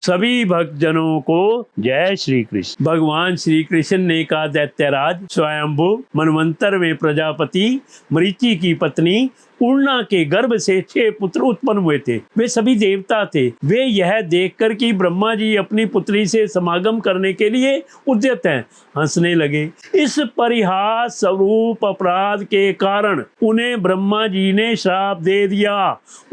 सभी भक्तजनों को जय श्री कृष्ण। भगवान श्री कृष्ण ने कहा, दैत्यराज स्वयंभु मनवंतर में प्रजापति मरीचि की पत्नी पूर्णा के गर्भ से 6 पुत्र उत्पन्न हुए थे। वे सभी देवता थे। वे यह देखकर कि ब्रह्मा जी अपनी पुत्री से समागम करने के लिए उद्यत हैं, हंसने लगे। इस परिहास स्वरूप अपराध के कारण उन्हें ब्रह्मा जी ने श्राप दे दिया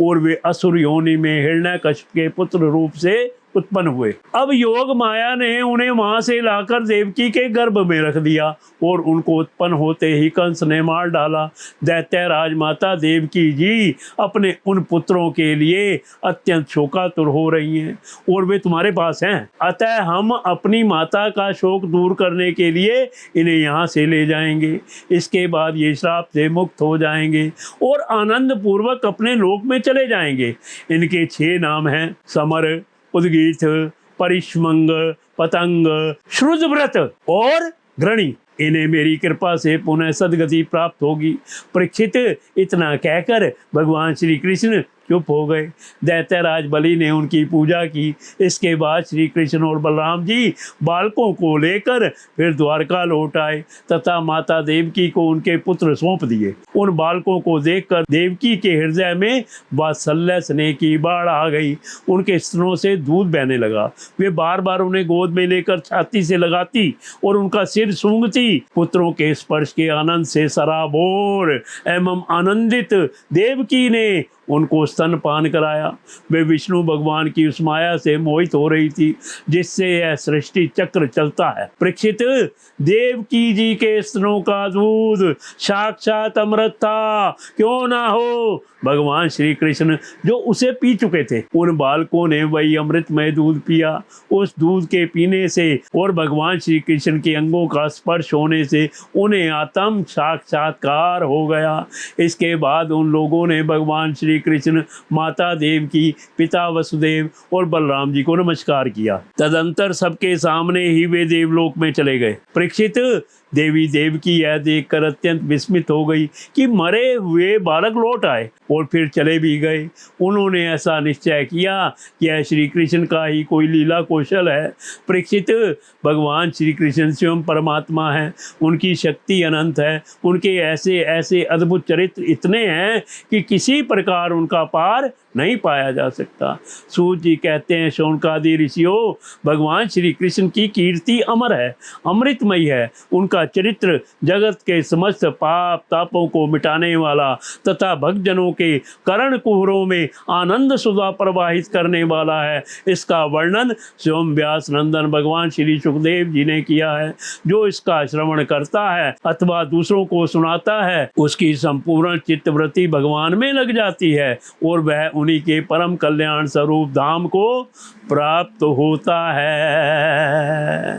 और वे असुर योनि में हिरण्यकश्यप के पुत्र रूप से उत्पन्न हुए। अब योग माया ने उन्हें वहां से लाकर देवकी के गर्भ में रख दिया और उनको उत्पन्न होते ही कंस ने मार डाला। दैत्यराज माता देवकी जी अपने उन पुत्रों के लिए अत्यंत शोकातुर हो रही हैं और वे तुम्हारे पास हैं। अतः हम अपनी माता का शोक दूर करने के लिए इन्हें यहाँ से ले जाएंगे। इसके बाद ये श्राप से मुक्त हो जाएंगे और आनंद पूर्वक अपने लोक में चले जाएंगे। इनके 6 नाम हैं, समर, उद्गीत, परिष्मंग, पतंग, श्रुतव्रत और घृणी। इन्हें मेरी कृपा से पुनः सदगति प्राप्त होगी। परीक्षित, इतना कहकर भगवान श्री कृष्ण चुप हो गए। दैत्यराज बलि ने उनकी पूजा की। इसके बाद श्री कृष्ण और बलराम जी बालकों को लेकर फिर द्वारका लौट आए तथा माता देवकी को उनके पुत्र सौंप दिए। उन बालकों को देखकर देवकी के हृदय में वात्सल्य स्नेह की बाढ़ आ गई। उनके स्तनों से दूध बहने लगा। वे बार बार उन्हें गोद में लेकर छाती से लगाती और उनका सिर सूंघती। पुत्रों के स्पर्श के आनंद से सराबोर एवं आनंदित देवकी ने उनको स्तनपान कराया। वे विष्णु भगवान की उस माया से मोहित हो रही थी जिससे यह सृष्टि चक्र चलता है। परीक्षित, देवकी जी के स्तनों का दूध साक्षात अमृत था, क्यों ना हो। भगवान श्री कृष्ण जो उसे पी चुके थे, उन बालकों ने वही अमृतमय दूध पिया। उस दूध के पीने से और भगवान श्री कृष्ण के अंगों का स्पर्श होने से उन्हें आत्म साक्षात्कार हो गया। इसके बाद उन लोगों ने भगवान श्री कृष्ण, माता देवकी, पिता वसुदेव और बलराम जी को नमस्कार किया। तदंतर सबके सामने ही वे देवलोक में चले गए। परीक्षित, देवी देवकी यह देखकर अत्यंत विस्मित हो गई कि मरे हुए बालक लौट आए और फिर चले भी गए। उन्होंने ऐसा निश्चय किया कि यह श्री कृष्ण का ही कोई लीला कौशल है। परीक्षित, भगवान श्री कृष्ण स्वयं परमात्मा है। उनकी शक्ति अनंत है। उनके ऐसे ऐसे अद्भुत चरित्र इतने हैं कि किसी प्रकार उनका पार नहीं पाया जा सकता। सूत जी कहते हैं, शौनकादि ऋषियों, भगवान श्री कृष्ण की कीर्ति अमर है, अमृतमयी है। उनका चरित्र जगत के समस्त पाप तापों को मिटाने वाला तथा भक्तजनों के कर्ण कुहरों में आनंद सुधा प्रवाहित करने वाला है। इसका वर्णन स्वयं व्यास नंदन भगवान श्री सुखदेव जी ने किया है। जो इसका श्रवण करता है अथवा दूसरों को सुनाता है, उसकी संपूर्ण चित्तवृत्ति भगवान में लग जाती है और वह उन्हीं के परम कल्याण स्वरूप धाम को प्राप्त होता है।